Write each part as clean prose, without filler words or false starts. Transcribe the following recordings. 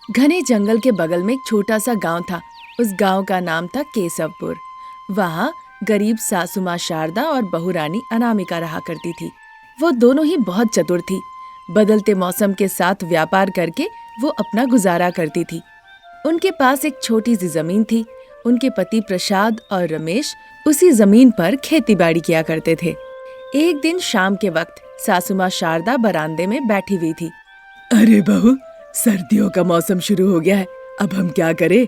घने जंगल के बगल में एक छोटा सा गांव था। उस गांव का नाम था केशवपुर। वहाँ गरीब सासू माँ शारदा और बहू रानी अनामिका रहा करती थी। वो दोनों ही बहुत चतुर थी। बदलते मौसम के साथ व्यापार करके वो अपना गुजारा करती थी। उनके पास एक छोटी सी जमीन थी। उनके पति प्रसाद और रमेश उसी जमीन पर खेती बाड़ी किया करते थे। एक दिन शाम के वक्त सासू माँ शारदा बरामदे में बैठी हुई थी। अरे बहू, सर्दियों का मौसम शुरू हो गया है, अब हम क्या करें?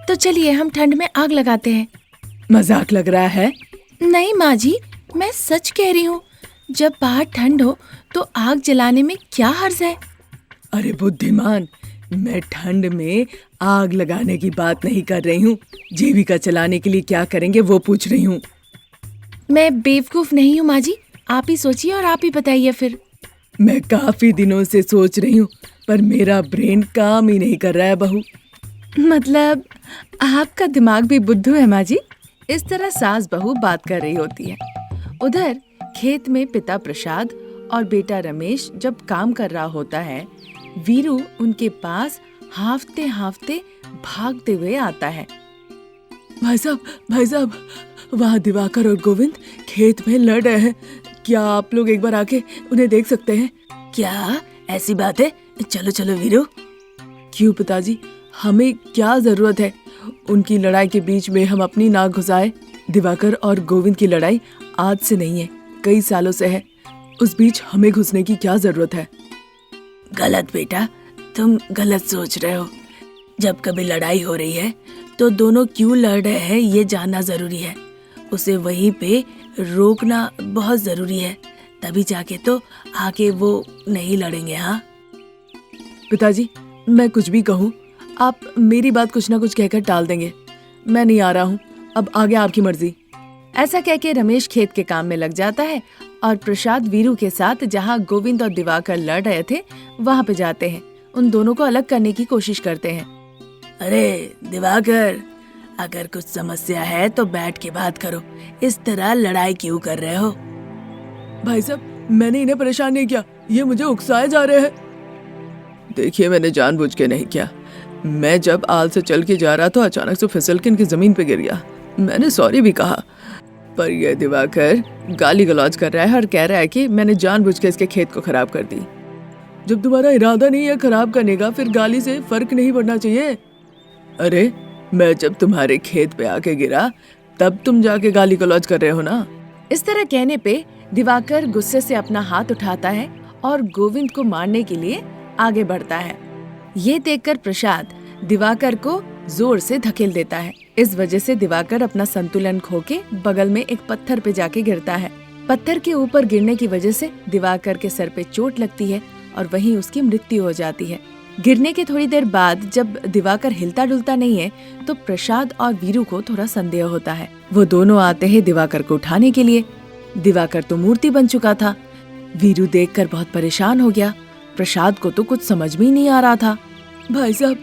तो चलिए हम ठंड में आग लगाते हैं। मजाक लग रहा है? नहीं माँ जी, मैं सच कह रही हूँ। जब बाहर ठंड हो तो आग जलाने में क्या हर्ज है? अरे बुद्धिमान, मैं ठंड में आग लगाने की बात नहीं कर रही हूँ। जीविका चलाने के लिए क्या करेंगे वो पूछ रही हूँ। मैं बेवकूफ नहीं हूँ माँ जी, आप ही सोचिए और आप ही बताइए फिर। मैं काफी दिनों से सोच रही हूँ, पर मेरा ब्रेन काम ही नहीं कर रहा है बहू। मतलब आपका दिमाग भी बुद्धू है माँ जी। इस तरह सास बहू बात कर रही होती है। उधर खेत में पिता प्रसाद और बेटा रमेश जब काम कर रहा होता है, वीरू उनके पास हांफते हांफते भागते हुए आता है। भाई साहब, वहाँ दिवाकर और गोविंद खेत में लड़ रहे हैं। क्या आप लोग एक बार आके उन्हें देख सकते हैं? क्या ऐसी बात है? चलो चलो वीरू। क्यों पिताजी, हमें क्या जरूरत है? उनकी लड़ाई के बीच में हम अपनी नाक घुसाए? दिवाकर और गोविंद की लड़ाई आज से नहीं है, कई सालों से है। उस बीच हमें घुसने की क्या जरूरत है? गलत बेटा, तुम गलत सोच रहे हो। जब कभी लड़ाई हो रही है तो दोनों क्यों लड़ रहे हैं ये जानना जरूरी है। उसे वहीं पे रोकना बहुत जरूरी है, तभी जाके तो आगे वो नहीं लड़ेंगे। हाँ पिताजी, मैं कुछ भी कहूँ आप मेरी बात कुछ ना कुछ कहकर टाल देंगे। मैं नहीं आ रहा हूँ, अब आगे आपकी मर्जी। ऐसा कहके रमेश खेत के काम में लग जाता है और प्रसाद वीरू के साथ जहाँ गोविंद और दिवाकर लड़ रहे थे वहाँ पे जाते हैं। उन दोनों को अलग करने की कोशिश करते हैं। अरे दिवाकर, अगर कुछ समस्या है तो बैठ के बात करो, इस तरह लड़ाई क्यों कर रहे हो? भाई साहब, मैंने इन्हें परेशान नहीं किया, ये मुझे उकसाए जा रहे हैं। देखिए, मैंने जानबूझ के नहीं किया। मैं जब आल से चल के जा रहा था अचानक से फिसल के इनकी जमीन पे गिर गया। मैंने सॉरी भी कहा, पर यह दिवाकर गाली गलौज कर रहा है और कह रहा है कि मैंने जानबूझ के इसके खेत को खराब कर दी। जब तुम्हारा इरादा नहीं है खराब करने का, फिर गाली से फर्क नहीं पड़ना चाहिए। अरे मैं जब तुम्हारे खेत पे आके गिरा तब तुम जाके गाली गलौज कर रहे हो ना। इस तरह कहने पे दिवाकर गुस्से से अपना हाथ उठाता है और गोविंद को मारने के लिए आगे बढ़ता है। ये देखकर प्रसाद दिवाकर को जोर से धकेल देता है। इस वजह से दिवाकर अपना संतुलन खोके बगल में एक पत्थर पे जाके गिरता है। पत्थर के ऊपर गिरने की वजह से दिवाकर के सर पे चोट लगती है और वहीं उसकी मृत्यु हो जाती है। गिरने के थोड़ी देर बाद जब दिवाकर हिलता डुलता नहीं है तो प्रसाद और वीरू को थोड़ा संदेह होता है। वो दोनों आते हैं दिवाकर को उठाने के लिए। दिवाकर तो मूर्ति बन चुका था। वीरू देखकर बहुत परेशान हो गया। प्रसाद को तो कुछ समझ में ही नहीं आ रहा था। भाई साहब,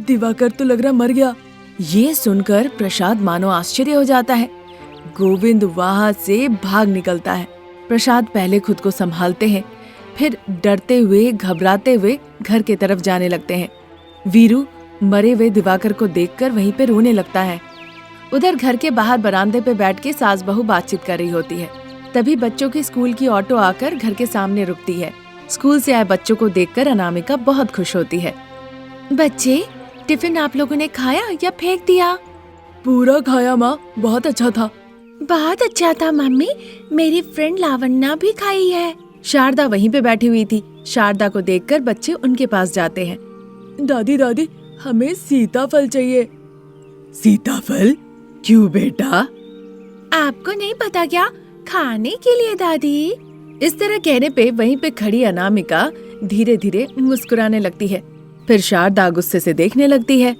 दिवाकर तो लग रहा मर गया। ये सुनकर प्रसाद मानो आश्चर्य हो जाता है। गोविंद वहाँ से भाग निकलता है। प्रसाद पहले खुद को संभालते हैं, फिर डरते हुए घबराते हुए घर के तरफ जाने लगते हैं। वीरू मरे हुए दिवाकर को देखकर वहीं पे रोने लगता है। उधर घर के बाहर बरामदे पे बैठ के सास बहू बातचीत कर रही होती है। तभी बच्चों की स्कूल की ऑटो आकर घर के सामने रुकती है। स्कूल से आए बच्चों को देखकर अनामिका बहुत खुश होती है। बच्चे, टिफिन आप लोगों ने खाया या फेंक दिया? पूरा खाया माँ, बहुत अच्छा था। बहुत अच्छा था मम्मी, मेरी फ्रेंड लावण्या भी खाई है। शारदा वहीं पे बैठी हुई थी। शारदा को देखकर बच्चे उनके पास जाते हैं। दादी दादी, हमें सीताफल चाहिए। सीताफल? क्यों बेटा? आपको नहीं पता क्या? खाने के लिए दादी। इस तरह कहने पे वहीं पे खड़ी अनामिका धीरे धीरे मुस्कुराने लगती है। फिर शारदा गुस्से से देखने लगती है।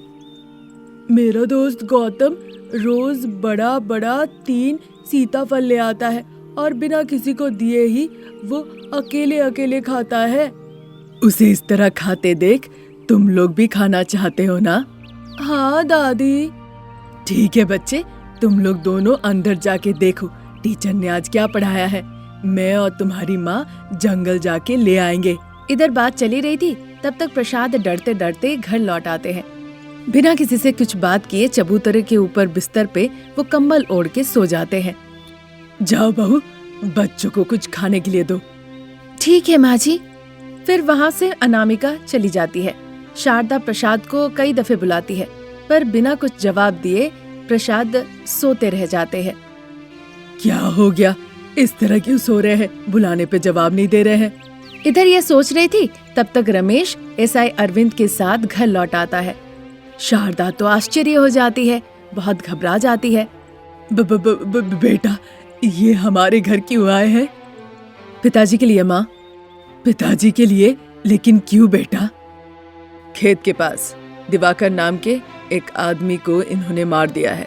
मेरा दोस्त गौतम रोज बड़ा बड़ा 3 सीताफल ले आता है और बिना किसी को दिए ही वो अकेले अकेले खाता है। उसे इस तरह खाते देख तुम लोग भी खाना चाहते हो ना? हाँ दादी। ठीक है बच्चे, तुम लोग दोनों अंदर जाके देखो टीचर ने आज क्या पढ़ाया है। मैं और तुम्हारी माँ जंगल जाके ले आएंगे। इधर बात चली रही थी, तब तक प्रसाद डरते डरते घर लौट आते हैं। बिना किसी से कुछ बात किए चबूतरे के ऊपर बिस्तर पे वो कंबल ओढ़ के सो जाते हैं। जाओ बहू, बच्चों को कुछ खाने के लिए दो। ठीक है माँ जी। फिर वहाँ से अनामिका चली जाती है। शारदा प्रसाद को कई दफे बुलाती है, पर बिना कुछ जवाब दिए प्रसाद सोते रह जाते हैं। क्या हो गया, इस तरह क्यों सो रहे हैं? बुलाने पे जवाब नहीं दे रहे हैं। इधर ये सोच रही थी, तब तक रमेश एसआई अरविंद के साथ घर लौट आता है। शारदा तो आश्चर्य हो जाती है, बहुत घबरा जाती है। बेटा, ये हमारे घर क्यों आए हैं? पिताजी के लिए माँ। पिताजी के लिए? लेकिन क्यों बेटा? खेत के पास दिवाकर नाम के एक आदमी को इन्होंने मार दिया है,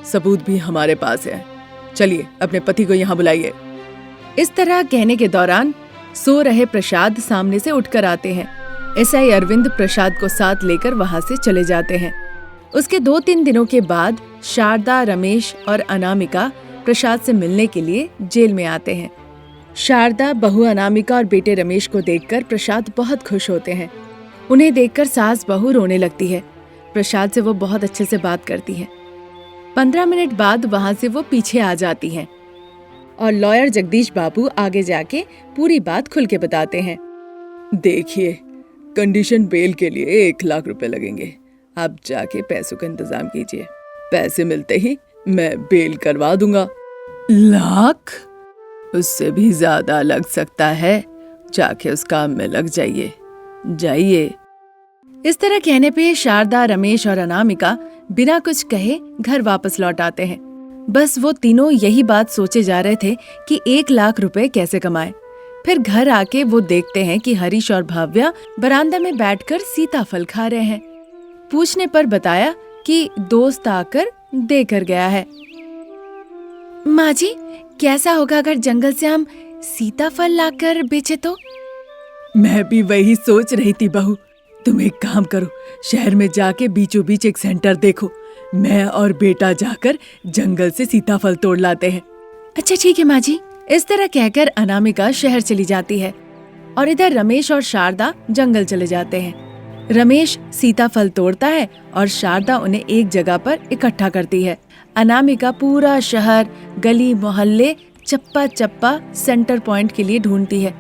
सबूत भी हमारे पास है। चलिए अपने पति को यहाँ बुलाइए। इस तरह कहने के दौरान सो रहे प्रसाद सामने से उठकर आते हैं। एसआई अरविंद प्रसाद को साथ लेकर वहां से चले जाते हैं। उसके 2-3 दिनों के बाद शारदा, रमेश और अनामिका प्रसाद से मिलने के लिए जेल में आते हैं। शारदा, बहू अनामिका और बेटे रमेश को देखकर प्रसाद बहुत खुश होते हैं। उन्हें देखकर सास बहू रोने लगती है। प्रसाद से वो बहुत अच्छे से बात करती है। 15 मिनट बाद वहां से वो पीछे आ जाती हैं और लॉयर जगदीश बाबू आगे जाके पूरी बात खुल के बताते हैं। देखिए, कंडीशन बेल के लिए 1 लाख रुपए लगेंगे। आप जाके पैसों का इंतजाम कीजिए। पैसे मिलते ही मैं बेल करवा दूंगा। लाख? उससे भी ज्यादा लग सकता है। जाके उस काम में लग जाइए। इस तरह कहने पे शारदा, रमेश और अनामिका बिना कुछ कहे घर वापस लौट आते हैं। बस वो तीनों यही बात सोचे जा रहे थे कि 1 लाख रुपए कैसे कमाए। फिर घर आके वो देखते हैं कि हरीश और भाव्या बरामदा में बैठकर सीताफल खा रहे हैं। पूछने पर बताया कि दोस्त आकर देकर गया है। माँ जी, कैसा होगा अगर जंगल से हम सीताफल लाकर बेचे तो? मैं भी वही सोच रही थी बहू। तुम एक काम करो, शहर में जाके बीचों बीच एक सेंटर देखो। मैं और बेटा जाकर जंगल से सीताफल तोड़ लाते हैं। अच्छा ठीक है माँ जी। इस तरह कहकर अनामिका शहर चली जाती है और इधर रमेश और शारदा जंगल चले जाते हैं। रमेश सीताफल तोड़ता है और शारदा उन्हें एक जगह पर इकट्ठा करती है। अनामिका पूरा शहर, गली मोहल्ले, चप्पा चप्पा सेंटर पॉइंट के लिए ढूंढती है।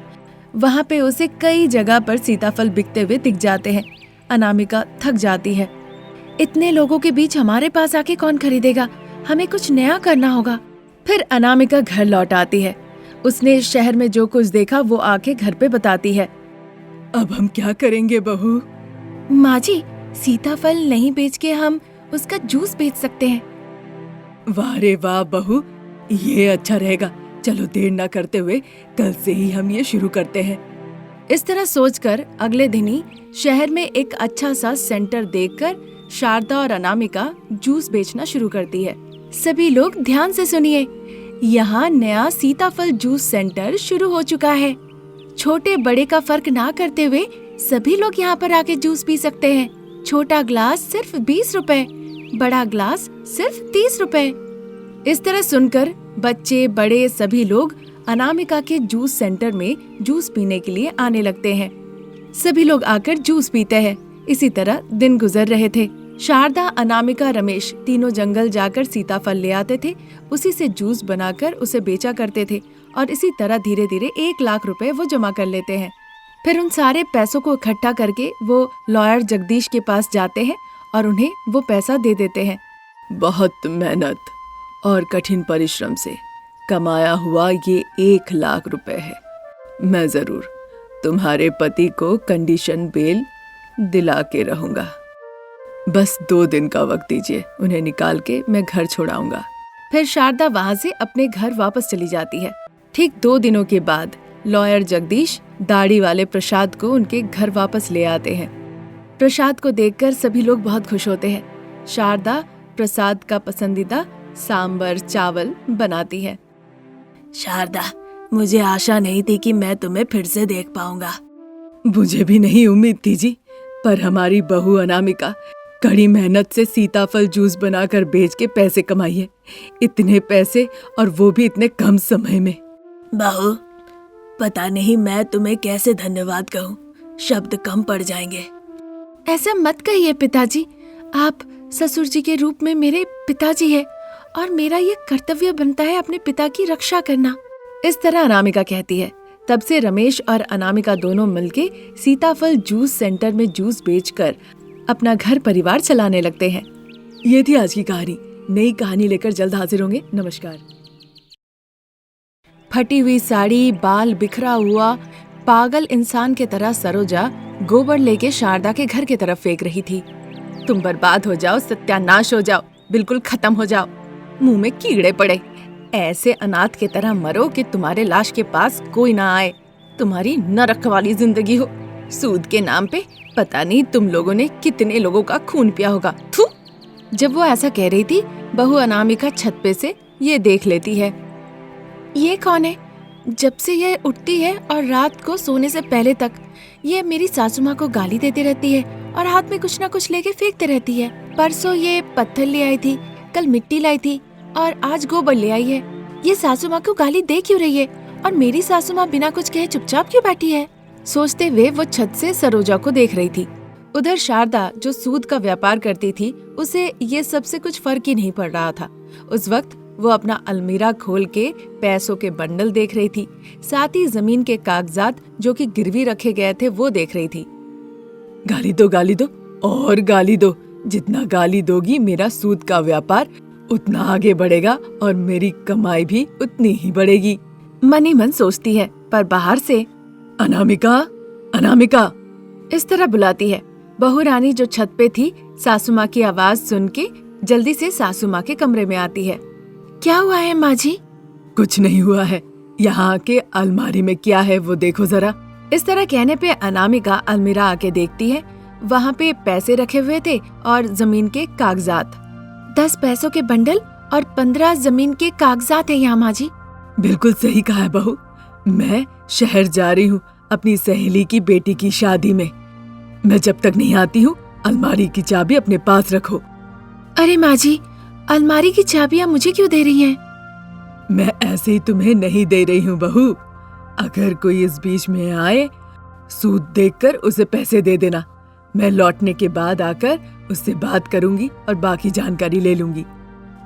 वहाँ पे उसे कई जगह पर सीताफल बिकते हुए दिख जाते हैं। अनामिका थक जाती है। इतने लोगों के बीच हमारे पास आके कौन खरीदेगा? हमें कुछ नया करना होगा। फिर अनामिका घर लौट आती है। उसने शहर में जो कुछ देखा वो आके घर पे बताती है। अब हम क्या करेंगे बहू? माँ जी, सीताफल नहीं बेच के हम उसका जूस बेच सकते हैं। वाह रे वाह बहू, ये अच्छा रहेगा। चलो देर ना करते हुए कल से ही हम ये शुरू करते हैं। इस तरह सोचकर अगले दिन ही शहर में एक अच्छा सा सेंटर देखकर शारदा और अनामिका जूस बेचना शुरू करती है। सभी लोग ध्यान से सुनिए, यहाँ नया सीताफल जूस सेंटर शुरू हो चुका है। छोटे बड़े का फर्क ना करते हुए सभी लोग यहाँ पर आके जूस पी सकते हैं। छोटा ग्लास सिर्फ 20 रुपए, बड़ा ग्लास सिर्फ 30 रुपए। इस तरह सुनकर बच्चे बड़े सभी लोग अनामिका के जूस सेंटर में जूस पीने के लिए आने लगते हैं। सभी लोग आकर जूस पीते हैं। इसी तरह दिन गुजर रहे थे। शारदा, अनामिका, रमेश तीनों जंगल जाकर सीताफल ले आते थे। उसी से जूस बनाकर उसे बेचा करते थे और इसी तरह धीरे धीरे 1 लाख रुपए वो जमा कर लेते हैं। फिर उन सारे पैसों को इकट्ठा करके वो लॉयर जगदीश के पास जाते हैं और उन्हें वो पैसा दे देते हैं। बहुत मेहनत और कठिन परिश्रम से कमाया हुआ ये 1 लाख रुपए है। मैं जरूर तुम्हारे पति को कंडीशन बेल दिला के रहूंगा। बस 2 दिन का वक्त दीजिए, उन्हें निकाल के मैं घर छोड़ाऊंगा। फिर शारदा वहां से अपने घर वापस चली जाती है। ठीक 2 दिनों के बाद लॉयर जगदीश दाढ़ी वाले प्रसाद को उनके घर वापस ले आते हैं। प्रसाद को देखकर सभी लोग बहुत खुश होते हैं। शारदा प्रसाद का पसंदीदा सांबर चावल बनाती है। शारदा, मुझे आशा नहीं थी कि मैं तुम्हें फिर से देख पाऊंगा। मुझे भी नहीं उम्मीद थी जी, पर हमारी बहू अनामिका कड़ी मेहनत से सीताफल जूस बनाकर बेच के पैसे कमाई है। इतने पैसे और वो भी इतने कम समय में। बहू, पता नहीं मैं तुम्हें कैसे धन्यवाद कहूँ। शब्द कम पड़ जाएंगे। ऐसा मत कहिए पिताजी, आप ससुर जी के रूप में मेरे पिताजी है और मेरा ये कर्तव्य बनता है अपने पिता की रक्षा करना। इस तरह अनामिका कहती है। तब से रमेश और अनामिका दोनों मिलके सीताफल जूस सेंटर में जूस बेचकर अपना घर परिवार चलाने लगते हैं। ये थी आज की कहानी। नई कहानी लेकर जल्द हाजिर होंगे। नमस्कार। फटी हुई साड़ी, बाल बिखरा हुआ, पागल इंसान के तरह सरोजा गोबर लेके शारदा के घर की तरफ फेंक रही थी। तुम बर्बाद हो जाओ, सत्यानाश हो जाओ, बिल्कुल खत्म हो जाओ, मुंह में कीड़े पड़े, ऐसे अनाथ की तरह मरो कि तुम्हारे लाश के पास कोई ना आए, तुम्हारी नरक वाली जिंदगी हो। सूद के नाम पे पता नहीं तुम लोगों ने कितने लोगों का खून पिया होगा। थू। जब वो ऐसा कह रही थी, बहू अनामिका छत पे से ये देख लेती है। ये कौन है? जब से ये उठती है और रात को सोने से पहले तक ये मेरी सासू माँ को गाली देती रहती है और हाथ में कुछ ना कुछ लेके फेंकते रहती है। परसों ये पत्थर ले आई थी, कल मिट्टी लाई थी और आज गोबर ले आई है। ये सासू माँ को गाली दे क्यों रही है और मेरी सासू माँ बिना कुछ कहे चुपचाप क्यों बैठी है? सोचते हुए वो छत से सरोजा को देख रही थी। उधर शारदा जो सूद का व्यापार करती थी, उसे ये सबसे कुछ फर्क ही नहीं पड़ रहा था। उस वक्त वो अपना अलमीरा खोल के पैसों के बंडल देख रही थी, साथ ही जमीन के कागजात जो कि गिरवी रखे गए थे वो देख रही थी। गाली दो और गाली दो, जितना गाली दोगी मेरा सूद का व्यापार उतना आगे बढ़ेगा और मेरी कमाई भी उतनी ही बढ़ेगी, मन ही मन सोचती है। पर बाहर से अनामिका, अनामिका इस तरह बुलाती है। बहू रानी जो छत पे थी, सासू माँ की आवाज सुन के जल्दी से सासू माँ के कमरे में आती है। क्या हुआ है माँ जी? कुछ नहीं हुआ है, यहाँ के अलमारी में क्या है वो देखो जरा। इस तरह कहने पे अनामिका अलमीरा आके देखती है। वहाँ पे पैसे रखे हुए थे और जमीन के कागजात। 10 पैसों के बंडल और 15 जमीन के कागजात है यहाँ माँ जी। बिल्कुल सही कहा है बहू, मैं शहर जा रही हूँ अपनी सहेली की बेटी की शादी में। मैं जब तक नहीं आती हूँ अलमारी की चाबी अपने पास रखो। अरे माँ जी, अलमारी की चाबियाँ मुझे क्यों दे रही हैं? मैं ऐसे ही तुम्हें नहीं दे रही हूँ बहू, अगर कोई इस बीच में आए सूद देखकर उसे पैसे दे देना। मैं लौटने के बाद आकर उससे बात करूंगी और बाकी जानकारी ले लूंगी।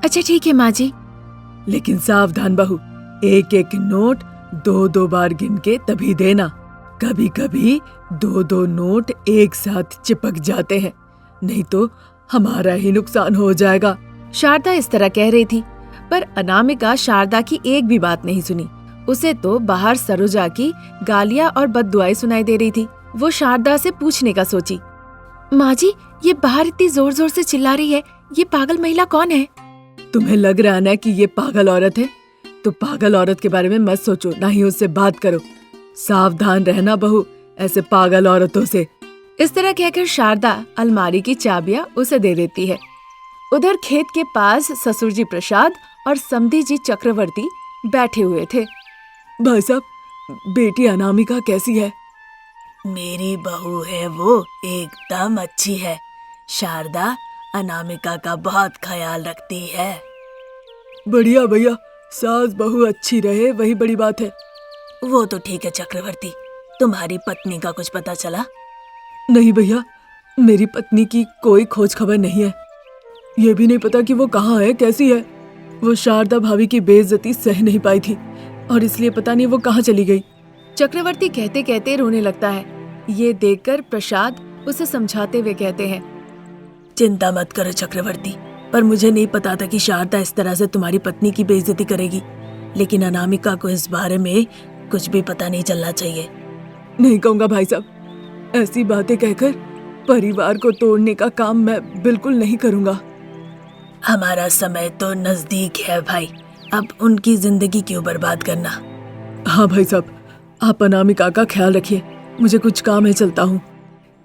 अच्छा ठीक है माँ जी। लेकिन सावधान बहू, एक एक नोट 2-2 बार गिन के तभी देना। कभी कभी 2-2 नोट एक साथ चिपक जाते हैं, नहीं तो हमारा ही नुकसान हो जाएगा। शारदा इस तरह कह रही थी, पर अनामिका शारदा की एक भी बात नहीं सुनी। उसे तो बाहर सरोजा की गालियां और बददुआएं सुनाई दे रही थी। वो शारदा से पूछने का सोची, माँ जी ये बाहर इतनी जोर जोर से चिल्ला रही है, ये पागल महिला कौन है? तुम्हें लग रहा ना कि ये पागल औरत है? तो पागल औरत के बारे में मत सोचो, ना ही उससे बात करो। सावधान रहना बहू ऐसे पागल औरतों से। इस तरह कहकर शारदा अलमारी की चाबियां उसे दे देती है। उधर खेत के पास ससुर जी प्रसाद और समधी जी चक्रवर्ती बैठे हुए थे। भाई साहब, बेटी अनामिका कैसी है? मेरी बहू है वो, एकदम अच्छी है। शारदा अनामिका का बहुत ख्याल रखती है। बढ़िया भैया, सास बहू अच्छी रहे वही बड़ी बात है। वो तो ठीक है चक्रवर्ती, तुम्हारी पत्नी का कुछ पता चला? नहीं भैया, मेरी पत्नी की कोई खोज खबर नहीं है। ये भी नहीं पता कि वो कहाँ है, कैसी है। वो शारदा भाभी की बेइज्जती सह नहीं पाई थी और इसलिए पता नहीं वो कहाँ चली गई। चक्रवर्ती कहते कहते रोने लगता है। ये देखकर प्रसाद उसे समझाते हुए कहते हैं, चिंता मत करो चक्रवर्ती, पर मुझे नहीं पता था कि शारदा इस तरह से तुम्हारी पत्नी की बेइज्जती करेगी। लेकिन अनामिका को इस बारे में कुछ भी पता नहीं चलना चाहिए। नहीं कहूँगा भाई साहब, ऐसी बातें कहकर परिवार को तोड़ने का काम मैं बिल्कुल नहीं करूँगा। हमारा समय तो नजदीक है भाई, अब उनकी जिंदगी क्यों बर्बाद करना। हाँ भाई साहब, आप अनामिका का ख्याल रखिए, मुझे कुछ काम है, चलता हूँ।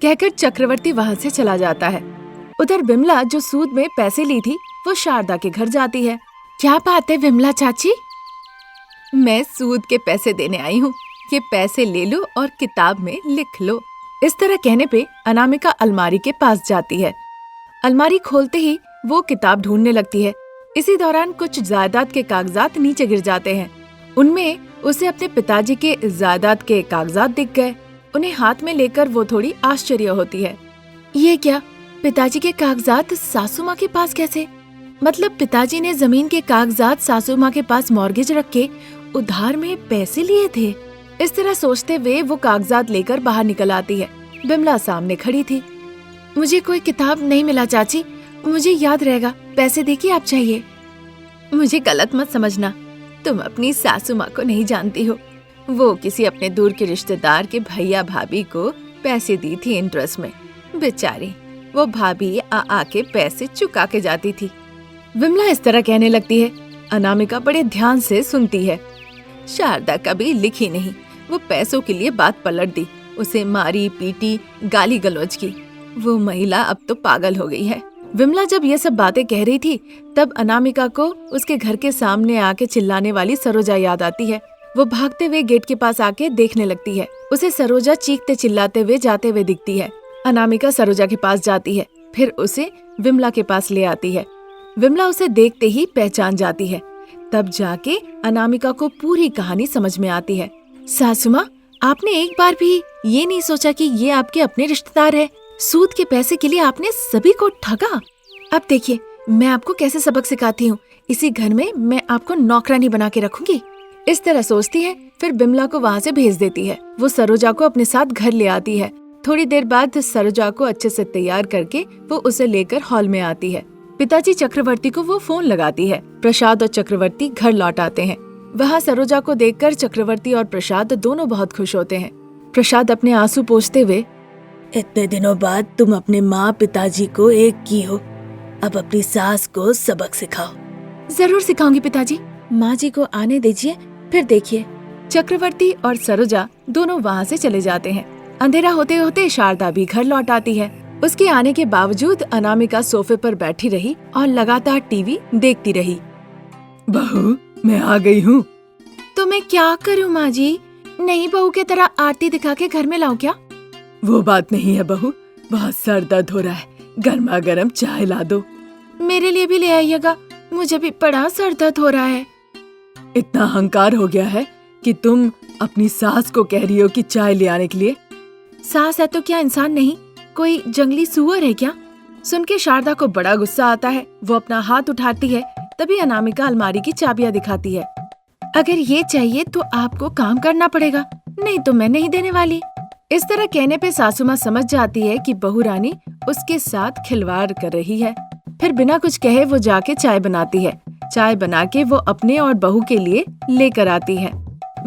कहकर चक्रवर्ती वहाँ से चला जाता है। उधर विमला जो सूद में पैसे ली थी, वो शारदा के घर जाती है। क्या बात है विमला चाची? मैं सूद के पैसे देने आई हूँ, ये पैसे ले लो और किताब में लिख लो। इस तरह कहने पे अनामिका अलमारी के पास जाती है। अलमारी खोलते ही वो किताब ढूंढने लगती है। इसी दौरान कुछ जायदाद के कागजात नीचे गिर जाते हैं। उनमें उसे अपने पिताजी के जायदाद के कागजात दिख गए। उन्हें हाथ में लेकर वो थोड़ी आश्चर्य होती है। ये क्या, पिताजी के कागजात सासू माँ के पास कैसे? मतलब पिताजी ने जमीन के कागजात सासू माँ के पास मॉर्गेज रख के उधार में पैसे लिए थे। इस तरह सोचते हुए वो कागजात लेकर बाहर निकल आती है। बिमला सामने खड़ी थी। मुझे कोई किताब नहीं मिला चाची, मुझे याद रहेगा, पैसे देके आप चाहिए। मुझे गलत मत समझना, तुम अपनी सासू माँ को नहीं जानती हो। वो किसी अपने दूर के रिश्तेदार के भैया भाभी को पैसे दी थी इंटरेस्ट में। बेचारी वो भाभी आके पैसे चुका के जाती थी। विमला इस तरह कहने लगती है। अनामिका बड़े ध्यान से सुनती है। शारदा कभी लिखी नहीं, वो पैसों के लिए बात पलट दी, उसे मारी पीटी, गाली गलौज की। वो महिला अब तो पागल हो गई है। विमला जब ये सब बातें कह रही थी तब अनामिका को उसके घर के सामने आके चिल्लाने वाली सरोजा याद आती है। वो भागते हुए गेट के पास आके देखने लगती है। उसे सरोजा चीखते चिल्लाते हुए जाते हुए दिखती है। अनामिका सरोजा के पास जाती है, फिर उसे विमला के पास ले आती है। विमला उसे देखते ही पहचान जाती है। तब जाके अनामिका को पूरी कहानी समझ में आती है। सासू माँ, आपने एक बार भी ये नहीं सोचा कि ये आपके अपने रिश्तेदार है? सूद के पैसे के लिए आपने सभी को ठगा। अब देखिए मैं आपको कैसे सबक सिखाती हूँ। इसी घर में मैं आपको नौकरानी बना के रखूंगी। इस तरह सोचती है, फिर बिमला को वहाँ से भेज देती है। वो सरोजा को अपने साथ घर ले आती है। थोड़ी देर बाद सरोजा को अच्छे से तैयार करके वो उसे लेकर हॉल में आती है। पिताजी चक्रवर्ती को वो फोन लगाती है। प्रसाद और चक्रवर्ती घर लौट आते हैं। वहाँ सरोजा को देखकर चक्रवर्ती और प्रसाद दोनों बहुत खुश होते हैं। प्रसाद अपने आंसू पोंछते हुए, इतने दिनों बाद तुम अपने माँ पिताजी को एक की हो, अब अपनी सास को सबक सिखाओ। जरूर सिखाऊंगी पिताजी, माँ जी को आने दीजिए, फिर देखिए। चक्रवर्ती और सरोजा दोनों वहाँ से चले जाते हैं। अंधेरा होते होते शारदा भी घर लौट आती है। उसके आने के बावजूद अनामिका सोफे पर बैठी रही और लगातार टीवी देखती रही। बहू, मैं आ गई हूँ। तो मैं क्या करूँ माँ जी? नई बहू की तरह आरती दिखा के घर में लाऊं क्या? वो बात नहीं है बहू, बहुत सर दर्द हो रहा है, गर्मा गर्म चाय ला दो। मेरे लिए भी ले आइएगा, मुझे भी बड़ा सर दर्द हो रहा है। इतना अहंकार हो गया है कि तुम अपनी सास को कह रही हो कि चाय ले आने के लिए। सास है तो क्या इंसान नहीं, कोई जंगली सुअर है क्या? सुन के शारदा को बड़ा गुस्सा आता है। वो अपना हाथ उठाती है, तभी अनामिका अलमारी की चाबियां दिखाती है। अगर ये चाहिए तो आपको काम करना पड़ेगा, नहीं तो मैं नहीं देने वाली। इस तरह कहने पे सासू माँ समझ जाती है कि बहू रानी उसके साथ खिलवाड़ कर रही है। फिर बिना कुछ कहे वो जाके चाय बनाती है। चाय बना के वो अपने और बहू के लिए लेकर आती है।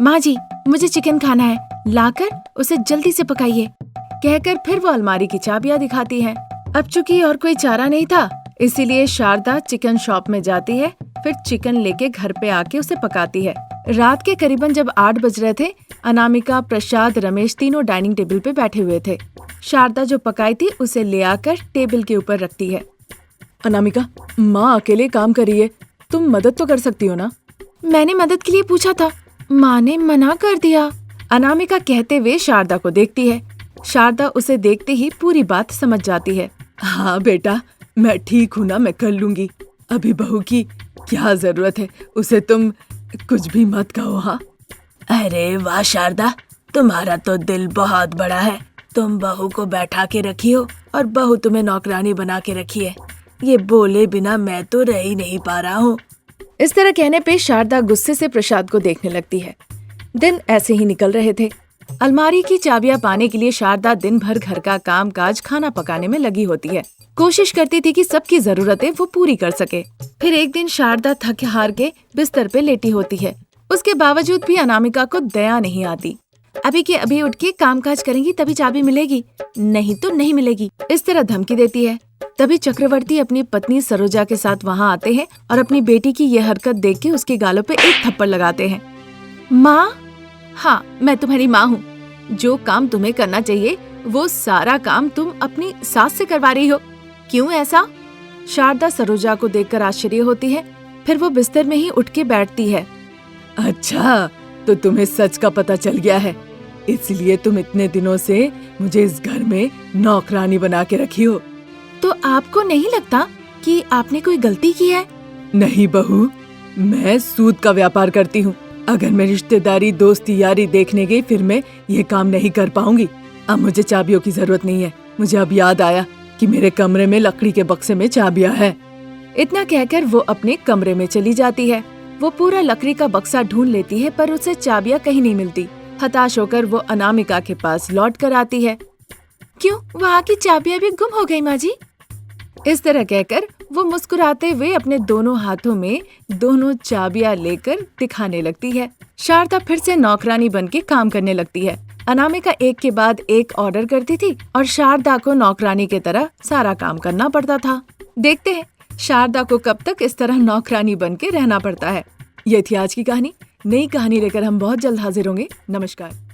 माँ जी, मुझे चिकन खाना है, लाकर उसे जल्दी से पकाइए, कहकर फिर वो अलमारी की चाबियां दिखाती है। अब चूंकि और कोई चारा नहीं था, इसीलिए शारदा चिकन शॉप में जाती है। फिर चिकन लेके घर पे आके उसे पकाती है। रात के करीबन जब 8 बज रहे थे, अनामिका, प्रसाद, रमेश तीनों डाइनिंग टेबल पे बैठे हुए थे। शारदा जो पकाई थी उसे ले आकर टेबल के ऊपर रखती है। अनामिका, माँ अकेले काम कर रही है, तुम मदद तो कर सकती हो ना? मैंने मदद के लिए पूछा था, माँ ने मना कर दिया। अनामिका कहते हुए शारदा को देखती है। शारदा उसे देखते ही पूरी बात समझ जाती है। हाँ बेटा, मैं ठीक हूँ ना, मैं कर लूंगी। अभी बहू की क्या जरूरत है, उसे तुम कुछ भी मत कहो। हाँ। अरे वाह शारदा, तुम्हारा तो दिल बहुत बड़ा है। तुम बहू को बैठा के रखी हो और बहू तुम्हें नौकरानी बना के रखी है। ये बोले बिना मैं तो रह ही नहीं पा रहा हूँ। इस तरह कहने पे शारदा गुस्से से प्रसाद को देखने लगती है। दिन ऐसे ही निकल रहे थे। अलमारी की चाबियां पाने के लिए शारदा दिन भर घर का काम काज, खाना पकाने में लगी होती है। कोशिश करती थी कि सबकी जरूरतें वो पूरी कर सके। फिर एक दिन शारदा थक हार के बिस्तर पे लेटी होती है। उसके बावजूद भी अनामिका को दया नहीं आती। अभी के अभी उठ के काम काज करेंगी तभी चाबी मिलेगी, नहीं तो नहीं मिलेगी, इस तरह धमकी देती है। तभी चक्रवर्ती अपनी पत्नी सरोजा के साथ वहाँ आते हैं और अपनी बेटी की यह हरकत देख के उसके गालों पे एक थप्पड़ लगाते हैं। माँ, हाँ मैं तुम्हारी माँ हूँ। जो काम तुम्हें करना चाहिए वो सारा काम तुम अपनी सास से करवा रही हो, क्यों ऐसा? शारदा सरोजा को देखकर आश्चर्य होती है। फिर वो बिस्तर में ही उठ के बैठती है। अच्छा, तो तुम्हें सच का पता चल गया है, इसलिए तुम इतने दिनों से मुझे इस घर में नौकरानी बना के रखी हो। तो आपको नहीं लगता कि आपने कोई गलती की है? नहीं बहू, मैं सूद का व्यापार करती हूँ। अगर मैं रिश्तेदारी, दोस्ती, यारी देखने गई फिर मैं ये काम नहीं कर पाऊंगी। अब मुझे चाबियों की जरूरत नहीं है। मुझे अब याद आया कि मेरे कमरे में लकड़ी के बक्से में चाबियां है। इतना कहकर वो अपने कमरे में चली जाती है। वो पूरा लकड़ी का बक्सा ढूंढ लेती है पर उसे चाबियां कहीं नहीं मिलती। हताश होकर वो अनामिका के पास लौट कर आती है। क्यों, वहाँ की चाबियां भी गुम हो गई माँ जी? इस तरह कहकर वो मुस्कुराते हुए अपने दोनों हाथों में दोनों चाबियां लेकर दिखाने लगती है। शारदा फिर से नौकरानी बनके काम करने लगती है। अनामिका एक के बाद एक ऑर्डर करती थी और शारदा को नौकरानी की तरह सारा काम करना पड़ता था। देखते हैं शारदा को कब तक इस तरह नौकरानी बनके रहना पड़ता है। ये थी आज की कहानी। नई कहानी लेकर हम बहुत जल्द हाजिर होंगे। नमस्कार।